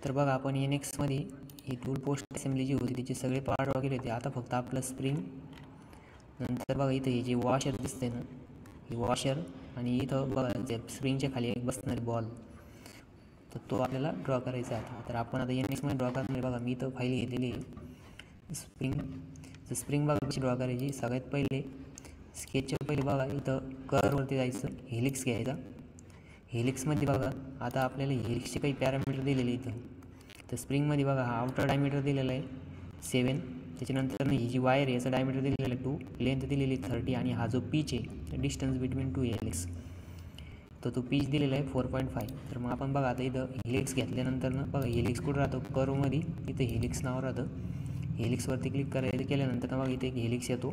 तर बघा आपण NX मध्ये ही टूल पोस्ट असेंब्ली जी होती त्याचे सगळे पार्ट ड्रॉ केले होते. आता फक्त आपलं स्प्रिंग, नंतर बघा इथं हे जे वॉशर दिसतंय ना, ही वॉशर, आणि इथं बघा जे स्प्रिंगच्या खाली एक बसणारी बॉल, तर तो आपल्याला ड्रॉ करायचा आहे. तर आपण आता NX मध्ये ड्रॉ करणार. बघा मी इथं फाईल घेतलेली आहे स्प्रिंग. तर स्प्रिंग बघा कशी ड्रॉ करायची. सगळ्यात पहिले स्केचच्या पहिले बघा इथं कर्ववरती जायचं, हेलिक्स घ्यायचा. हेलिक्समध्ये बघा आता आपल्याला हेलिक्सचे काही पॅरामीटर दिलेले इथं. तर स्प्रिंगमध्ये बघा हा आउटर डायमीटर दिलेला आहे 7, त्याच्यानंतर ही जी वायर आहे याचं डायमीटर दिलेलं आहे 2, लेंथ दिलेली 30, आणि हा जो पीच आहे डिस्टन्स बिटवीन 2 हेलिक्स, तर तो पीच दिलेला आहे 4.5. तर मग आपण बघा आता इथं हेलिक्स घेतल्यानंतर ना बघा हेलिक्स कुठं राहतो, कर्वमध्ये इथं हेलिक्स नाव राहतं. हेलिक्सवरती क्लिक करायचं केल्यानंतर ना बघा इथे एक हेलिक्स येतो.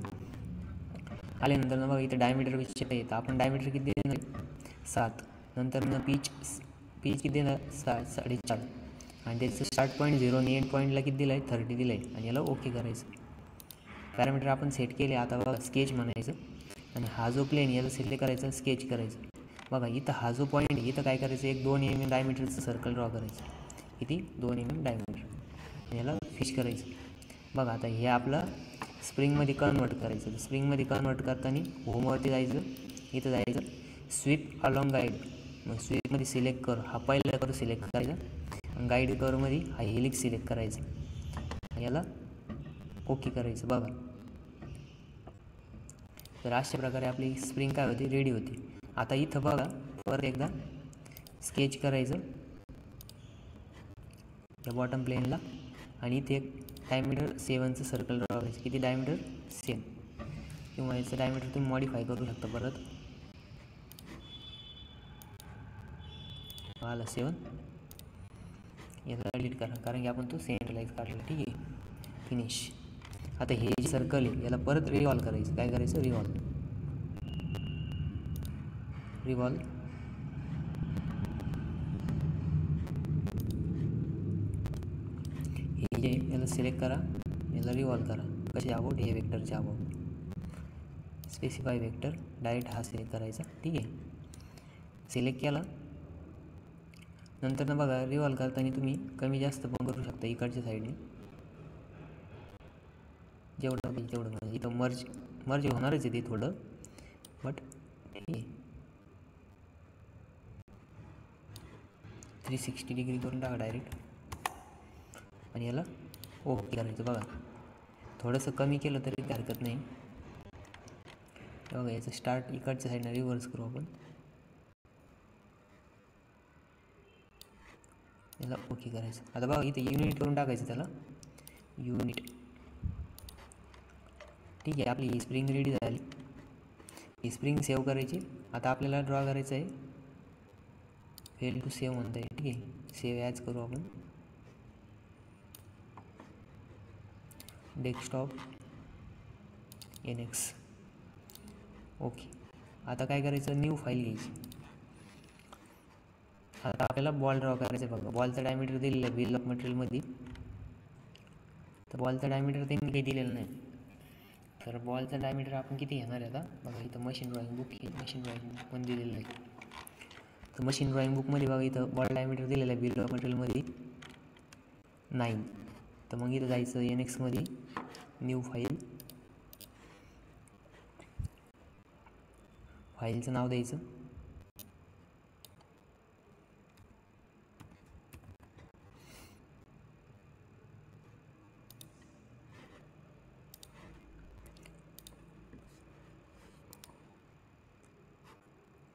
आल्यानंतर ना बघा इथं डायमीटर विषय येतं. आपण डायमीटर किती देणार 7, नंतर ना पीच किती देणार 4.5, आणि त्याचं स्टार्ट पॉईंट 0 आणि एंड पॉईंटला किती दिलं आहे 30 दिलं आहे, आणि याला ओके करायचं. पॅरामीटर आपण सेट केले. आता बघा स्केच म्हणायचं, आणि हा जो प्लेन याला सिलेक्ट करायचा, स्केच करायचं. बघा इथं हा जो पॉईंट इथं काय करायचं, एक 2 mm डायमीटरचं सर्कल ड्रॉ करायचं. किती 2 mm डायमीटर, आणि याला फिश करायचं. बघा आता हे आपलं स्प्रिंगमध्ये कन्वर्ट करायचं. स्प्रिंगमध्ये कन्वर्ट करताना होमवरती जायचं, इथं जायचं स्वीप अलॉंग गाईड. मग स्वीपमध्ये सिलेक्ट कर, हा पहिला कर सिलेक्ट करायचा, आणि गाईड करमध्ये हा हेलिक्स सिलेक्ट करायचा, आणि याला ओके करायचं. बघा तर अशा प्रकारे आपली स्प्रिंग काय होती, रेडी होती. आता इथं बघा परत एकदा स्केच करायचं या बॉटम प्लेनला, आणि इथे एक डायमीटर 7चं सर्कल ड्रॉ करायचं. किती डायमीटर 7, किंवा याचं डायमीटर तुम्ही मॉडिफाय करू शकता. परत आला 7, याला एडिट करा कारण की आपण तो सेंट्रलाइज काढला. ठीक आहे, फिनिश. आता हे जे सर्कल आहे याला परत रिवॉल्व करायचं. काय करायचं, रिवॉल्व. हे जे याला सिलेक्ट करा, याला रिवॉल्व करा. कसे अबाउट, हे वेक्टरच्या अबाउट. स्पेसिफाय वेक्टर डायरेक्ट हा सिलेक्ट करायचा. ठीक आहे, सिलेक्ट केला. नंतर ना बघा रिवॉल्व करताना तुम्ही कमी जास्त पण करू शकता इकडच्या साईडने, जेवढं पाहिजे तेवढं. म्हणजे इथं मर्ज होणारच आहे ते थोडं, बट ठीक आहे. 360 डिग्री करून टाका डायरेक्ट, आणि याला ओके करायचं. बघा थोडंसं कमी केलं तरी हरकत नाही. बघा याचं स्टार्ट इकडच्या साईडनं रिव्हर्स करू आपण, याला ओके करायचं. आता बघा इथे युनिट करून टाकायचं त्याला, युनिट. ठीक आहे, आपली ही स्प्रिंग रेडी झाली. ही स्प्रिंग सेव्ह करायची. आता आपल्याला ड्रॉ करायचं आहे, फेल टू सेव्ह म्हणता येईल. ठीक आहे, सेव्ह ॲज करू आपण. Desktop NX, okay. आता काय करायचं, न्यू फाईल घ्यायची. आता आपल्याला बॉल ड्रॉ करायचं आहे. बघा बॉलचं डायमीटर दिलेलं आहे बिल ऑफ मटेरियलमध्ये, तर बॉलचं डायमीटर त्यांनी काही दिलेलं नाही. तर बॉलचं डायमीटर आपण किती घेणार आहे आता बघा. इथं मशीन ड्रॉईंग बुक हे मशीन ड्रॉईंग बुक पण दिलेलं आहे. तर मशीन ड्रॉईंग बुकमध्ये बघा इथं बॉल डायमीटर दिलेलं आहे बिल ऑफ मटेरियलमध्ये 9. तर मग इथं जायचं NX मध्ये, न्यू फाईल, फाईलचं नाव द्यायचं.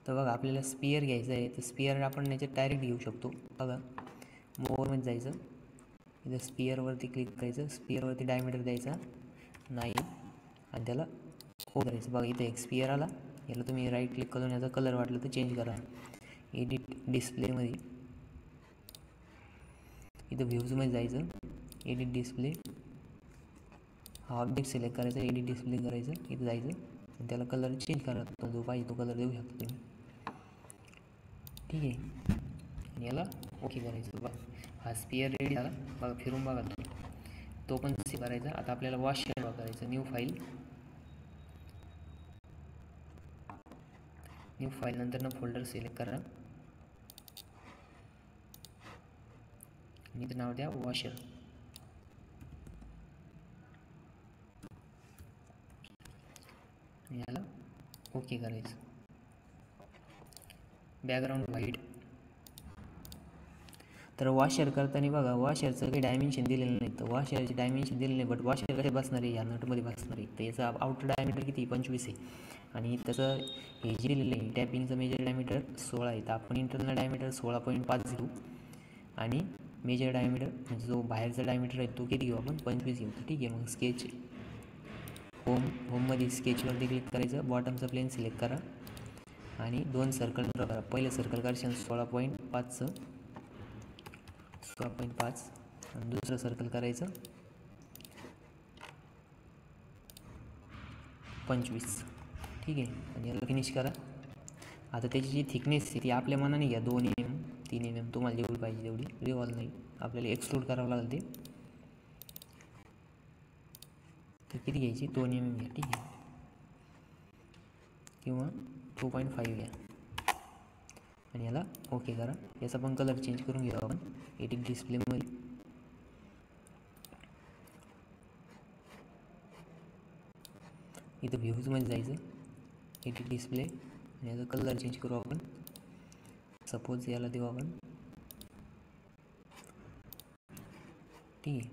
तर बघा आपल्याला स्पियर घ्यायचं आहे. तर स्पियर आपण याच्यात डायरेक्ट घेऊ शकतो. बघा मोरमध्ये जायचं, इथं स्पियरवरती क्लिक करायचं, स्पियरवरती डायमीटर द्यायचा 9, आणि त्याला हो करायचं. बघा इथं एक स्पियर आला. याला तुम्ही राईट क्लिक करून याचा कलर वाटलं तर चेंज करा. एडिट डिस्प्लेमध्ये इथं व्ह्यूजमध्ये जायचं, एडिट डिस्प्ले, हा ऑब्जेक्ट सिलेक्ट करायचा, एडिट डिस्प्ले करायचं, इथं जायचं, आणि त्याला कलर चेंज करा. तो जो पाहिजे तो कलर देऊ शकता तुम्ही. ठीक आहे, आणि याला ओके करायचं. बघा हा स्पियर रेडी झाला. बघा फिरून बघा तो पण सेव्ह करायचा. आता आपल्याला वॉश ड्रॉ करायचं. न्यू फाईल, नंतर ना फोल्डर सिलेक्ट करा, आणि इथं नाव द्या वॉशर. याला ओके करायचं. Background white. तर वॉशर करताना बघा वॉशरचं काही डायमेन्शन दिलेलं नाही, तर वॉशरचे डायमेन्शन दिलेलं नाही, बट वॉशर कसे बसणार आहे या नटमध्ये बसणार आहे. तर याचा आउटर डायमीटर किती 25 आहे आणि त्याचं हे जे दिलेलं आहे टॅपिंगचं मेजर डायमीटर 16 आहे. तर आपण इंटरनल डायमीटर 16.5 घेऊ आणि मेजर डायमीटर म्हणजे जो बाहेरचा डायमीटर आहे तो किती घेऊ आपण 25 घेऊ. तर ठीक आहे. मग स्केच होममध्ये स्केचवरती क्लिक करायचं, बॉटमचं प्लेन सिलेक्ट करा आणि 2 सर्कल ड्रॉ करा. पहिलं सर्कल करायचं 16.5 आणि दुसरं सर्कल करायचं 25. ठीक आहे. आणि याला फिनिश करा. आता त्याची जी थिकनेस आहे ती आपल्या मनाने घ्या, 2 mm 3 mm तुम्हाला जेवढी पाहिजे तेवढी. रिवॉल्व नाही, आपल्याला एक्सक्लूड करावं लागेल ते. तर किती घ्यायची 2 mm घ्या. ठीक आहे, किंवा 2.5 घ्या आणि याला ओके करा. याचा पण कलर चेंज करून घेऊ आपण एडिट डिस्प्लेमध्ये. इथं व्ह्यूजमध्ये जायचं, एडिट डिस्प्ले आणि याचा कलर चेंज करू आपण. सपोज याला देऊ आपण. ठीक आहे.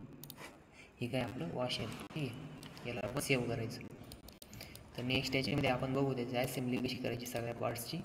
हे काय आपलं वॉश आहे. ठीक आहे. याला आपण सेव्ह करायचं. तर नेक्स्ट याच्यामध्ये आपण बघू त्याची असेंब्ली कशी करायची सगळ्या पार्ट्सची.